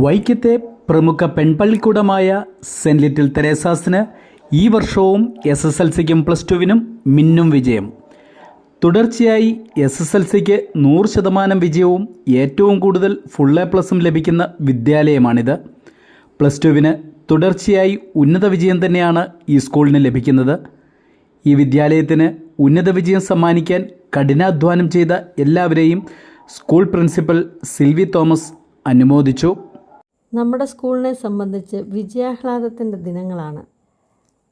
വൈക്കത്തെ പ്രമുഖ പെൺപള്ളിക്കൂടമായ cent little തെരേസാസിന് ഈ വർഷവും SSLCക്കും +2വിനും മിന്നും വിജയം. തുടർച്ചയായി SSLCക്ക് 100% വിജയവും ഏറ്റവും കൂടുതൽ ഫുൾ A+ ലഭിക്കുന്ന വിദ്യാലയമാണിത്. +2വിന് തുടർച്ചയായി ഉന്നത വിജയം തന്നെയാണ് ഈ സ്കൂളിന് ലഭിക്കുന്നത്. ഈ വിദ്യാലയത്തിന് ഉന്നത വിജയം സമ്മാനിക്കാൻ കഠിനാധ്വാനം ചെയ്ത എല്ലാവരെയും സ്കൂൾ പ്രിൻസിപ്പൽ സിൽവി തോമസ് അനുമോദിച്ചു. നമ്മുടെ സ്കൂളിനെ സംബന്ധിച്ച് വിജയാഹ്ലാദത്തിൻ്റെ ദിനങ്ങളാണ്.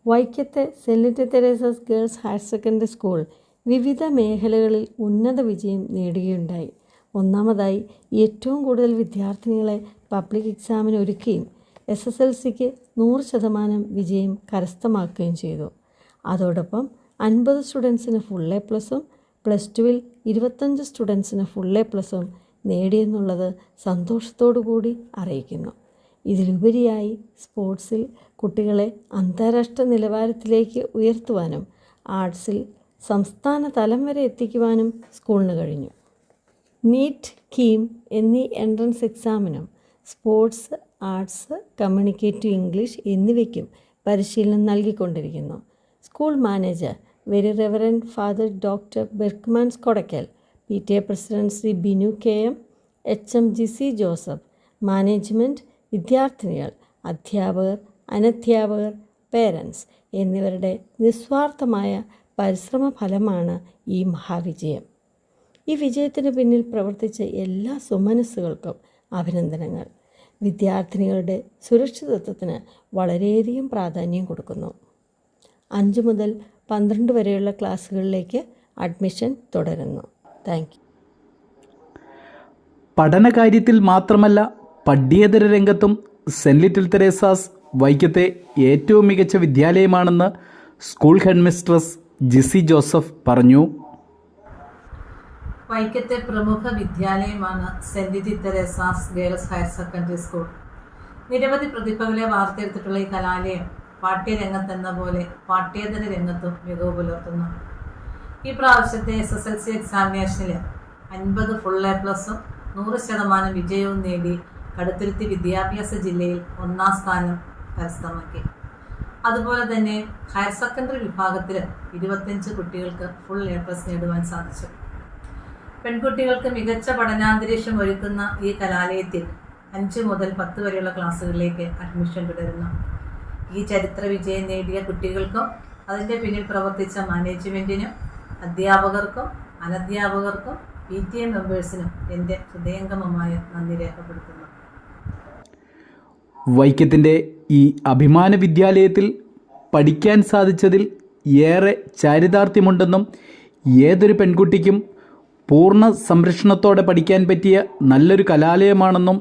വൈക്കത്തെ saint little Teresa's girls higher secondary school വിവിധ മേഖലകളിൽ ഉന്നത വിജയം നേടുകയുണ്ടായി. ഒന്നാമതായി ഏറ്റവും കൂടുതൽ വിദ്യാർത്ഥിനികളെ പബ്ലിക് എക്സാമിന് ഒരുക്കുകയും SSLCക്ക് 100% വിജയം കരസ്ഥമാക്കുകയും ചെയ്തു. അതോടൊപ്പം 50 സ്റ്റുഡൻസിന് ഫുൾ A+ഉം +2വിൽ 25 സ്റ്റുഡൻസിന് ഫുൾ A+ഉം നേടിയെന്നുള്ളത് സന്തോഷത്തോടു കൂടി അറിയിക്കുന്നു. ഇതിലുപരിയായി സ്പോർട്സിൽ കുട്ടികളെ അന്താരാഷ്ട്ര നിലവാരത്തിലേക്ക് ഉയർത്തുവാനും ആർട്സിൽ സംസ്ഥാന തലം വരെ എത്തിക്കുവാനും സ്കൂളിന് കഴിഞ്ഞു. നീറ്റ്, കീം എന്നീ എൻട്രൻസ് എക്സാമിനും സ്പോർട്സ്, ആർട്സ്, കമ്മ്യൂണിക്കേറ്റീവ് ഇംഗ്ലീഷ് എന്നിവയ്ക്കും പരിശീലനം നൽകിക്കൊണ്ടിരിക്കുന്നു. School manager very reverend father doctor Berchmans Kodakkal, PTA president Shri Binu KM, HM Jicy Joseph, management, വിദ്യാർത്ഥിനികൾ, അധ്യാപകർ, അനധ്യാപകർ, പേരൻസ് എന്നിവരുടെ നിസ്വാർത്ഥമായ പരിശ്രമ ഫലമാണ് ഈ മഹാവിജയം. ഈ വിജയത്തിന് പിന്നിൽ പ്രവർത്തിച്ച എല്ലാ സുമനസ്സുകൾക്കും അഭിനന്ദനങ്ങൾ. വിദ്യാർത്ഥിനികളുടെ സുരക്ഷിതത്വത്തിന് വളരെയധികം പ്രാധാന്യം കൊടുക്കുന്നു. 5 മുതൽ 12 വരെയുള്ള ക്ലാസ്സുകളിലേക്ക് അഡ്മിഷൻ തുടരുന്നു. Thank you. പഠനകാര്യത്തിൽ മാത്രമല്ല പഠ്യേതര രംഗത്തും സെൻറ് ലിറ്റിൽ തെരേസാസ് വൈക്കത്തെ ഏറ്റവും മികച്ച വിദ്യാലയമാണെന്ന് സ്കൂൾ ഹെഡ്മിസ്ട്രസ് ജിസി ജോസഫ് പറഞ്ഞു. വൈക്കത്തെ പ്രമുഖ വിദ്യാലയമാണ് saint little Teresa's girls higher secondary school. നിരവധി പ്രതിഭകളെ വാർത്തെടുത്തിട്ടുള്ള ഈ കലാലയം പാഠ്യരംഗത്തെന്ന പോലെ പാഠ്യേതര രംഗത്തും മികവ് പുലർത്തുന്നു. ഈ പ്രാവശ്യത്തെ SSLC എക്സാമിനേഷനിൽ 50 ഫുൾ A+ഉം 100% വിജയവും നേടി കടുത്തുരുത്തി വിദ്യാഭ്യാസ ജില്ലയിൽ 1ാം സ്ഥാനം കരസ്ഥമാക്കി. അതുപോലെ തന്നെ ഹയർ സെക്കൻഡറി വിഭാഗത്തിൽ 25 കുട്ടികൾക്ക് ഫുൾ A+ നേടുവാൻ സാധിച്ചു. പെൺകുട്ടികൾക്ക് മികച്ച പഠനാന്തരീക്ഷം ഒരുക്കുന്ന ഈ കലാലയത്തിൽ 5 മുതൽ 10 വരെയുള്ള ക്ലാസ്സുകളിലേക്ക് അഡ്മിഷൻ തുടരുന്നു. ഈ ചരിത്ര വിജയം നേടിയ കുട്ടികൾക്കും അതിൻ്റെ പിന്നിൽ പ്രവർത്തിച്ച മാനേജ്മെൻറ്റിനും അധ്യാപകർക്കും അനധ്യാപകർക്കും PTA മെമ്പേഴ്സിനും എൻ്റെ ഹൃദയംഗമമായ നന്ദി രേഖപ്പെടുത്തുന്നു. വൈക്കത്തിൻ്റെ ഈ അഭിമാന വിദ്യാലയത്തിൽ പഠിക്കാൻ സാധിച്ചതിൽ ഏറെ ചാരിതാർത്ഥ്യമുണ്ടെന്നും ഏതൊരു പെൺകുട്ടിക്കും പൂർണ്ണ സംരക്ഷണത്തോടെ പഠിക്കാൻ പറ്റിയ നല്ലൊരു കലാലയമാണെന്നും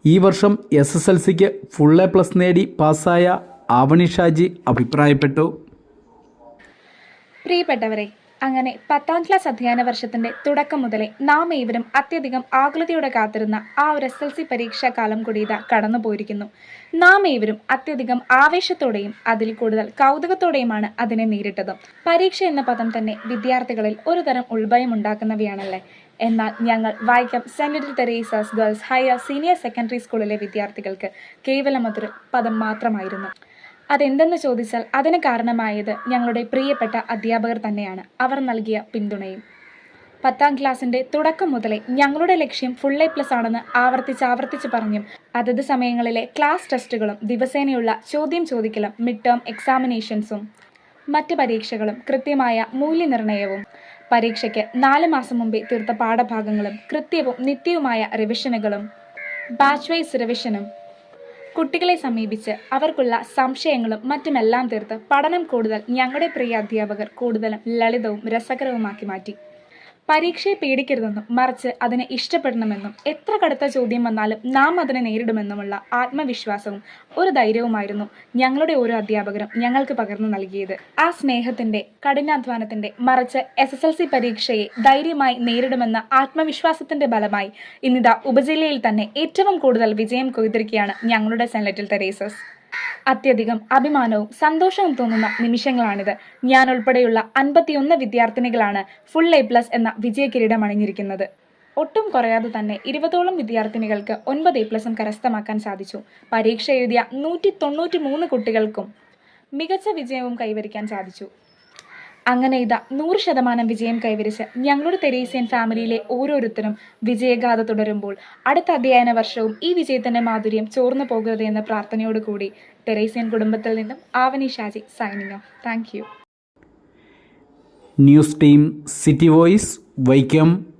ഈ വർഷം SSLCക്ക് ഫുൾ A+ നേടി പാസ്സായ ആവണി ഷാജി അഭിപ്രായപ്പെട്ടു. പ്രിയപ്പെട്ടവരെ, അങ്ങനെ 10ാം ക്ലാസ് അധ്യയന വർഷത്തിന്റെ തുടക്കം മുതലേ നാം ഏവരും അത്യധികം ആകുലതയോടെ കാത്തിരുന്ന ആ ഒരു SSLC പരീക്ഷാ കാലം കൂടി ഇതാ കടന്നു പോയിരിക്കുന്നു. നാം ഏവരും അത്യധികം ആവേശത്തോടെയും അതിൽ കൂടുതൽ കൗതുകത്തോടെയുമാണ് അതിനെ നേരിട്ടത്. പരീക്ഷ എന്ന പദം തന്നെ വിദ്യാർത്ഥികളിൽ ഒരു തരം ഉൾഭയം ഉണ്ടാക്കുന്നവയാണല്ലേ. എന്നാൽ ഞങ്ങൾ Vaikom saint little Teresa's girls higher senior secondary സ്കൂളിലെ വിദ്യാർത്ഥികൾക്ക് കേവലം അതൊരു പദം മാത്രമായിരുന്നു. അതെന്തെന്ന് ചോദിച്ചാൽ അതിന് കാരണമായത് ഞങ്ങളുടെ പ്രിയപ്പെട്ട അധ്യാപകർ തന്നെയാണ്. അവർ നൽകിയ പിന്തുണയും. 10ാം ക്ലാസ്സിൻ്റെ തുടക്കം മുതലേ ഞങ്ങളുടെ ലക്ഷ്യം ഫുൾ A+ ആണെന്ന് ആവർത്തിച്ച് പറഞ്ഞും അതത് സമയങ്ങളിലെ ക്ലാസ് ടെസ്റ്റുകളും ദിവസേനയുള്ള ചോദ്യം ചോദിക്കലും മിഡ് ടേം എക്സാമിനേഷൻസും മറ്റ് പരീക്ഷകളും കൃത്യമായ മൂല്യനിർണ്ണയവും പരീക്ഷയ്ക്ക് 4 മാസം മുമ്പേ തീർത്ത പാഠഭാഗങ്ങളും കൃത്യവും നിത്യവുമായ റിവിഷനുകളും ബാച്ച് വൈസ് റിവിഷനും കുട്ടികളെ സമീപിച്ച് അവർക്കുള്ള സംശയങ്ങളും മറ്റുമെല്ലാം തീർത്ത് പഠനം കൂടുതൽ ഞങ്ങളുടെ പ്രിയ അധ്യാപകർ കൂടുതലും ലളിതവും രസകരവുമാക്കി മാറ്റി. പരീക്ഷയെ പേടിക്കരുതെന്നും മറിച്ച് അതിനെ ഇഷ്ടപ്പെടണമെന്നും എത്ര കടുത്ത ചോദ്യം വന്നാലും നാം അതിനെ നേരിടുമെന്നുമുള്ള ആത്മവിശ്വാസവും ഒരു ധൈര്യവുമായിരുന്നു ഞങ്ങളുടെ ഓരോ അധ്യാപകരും ഞങ്ങൾക്ക് പകർന്നു നൽകിയത്. ആ സ്നേഹത്തിന്റെ കഠിനാധ്വാനത്തിന്റെ മറിച്ച് SSLC പരീക്ഷയെ ധൈര്യമായി നേരിടുമെന്ന ആത്മവിശ്വാസത്തിന്റെ ബലമായി ഇന്നിതാ ഉപജില്ലയിൽ തന്നെ ഏറ്റവും കൂടുതൽ വിജയം കൊയ്തിരിക്കുകയാണ് ഞങ്ങളുടെ സെൻറ് ലിറ്റിൽ തെരേസാസ്. അത്യധികം അഭിമാനവും സന്തോഷവും തോന്നുന്ന നിമിഷങ്ങളാണിത്. ഞാൻ ഉൾപ്പെടെയുള്ള 51 വിദ്യാർത്ഥിനികളാണ് ഫുൾ A+ എന്ന വിജയകിരീടം അണിഞ്ഞിരിക്കുന്നത്. ഒട്ടും കുറയാതെ തന്നെ 20ഓളം വിദ്യാർത്ഥിനികൾക്ക് 9 A+ കരസ്ഥമാക്കാൻ സാധിച്ചു. പരീക്ഷ എഴുതിയ 193 കുട്ടികൾക്കും മികച്ച വിജയവും കൈവരിക്കാൻ സാധിച്ചു. അങ്ങനെ ഇതാ 100% വിജയം കൈവരിച്ച് ഞങ്ങളുടെ തെരേസ്യൻ ഫാമിലിയിലെ ഓരോരുത്തരും വിജയഗാഥ തുടരുമ്പോൾ അടുത്ത അധ്യയന വർഷവും ഈ വിജയത്തിന്റെ മാധുര്യം ചോർന്നു പോകരുത് എന്ന പ്രാർത്ഥനയോട് കൂടി തെരേസ്യൻ കുടുംബത്തിൽ നിന്നും Avani Shaji signing off. Thank you. News team city voice, Vaikom.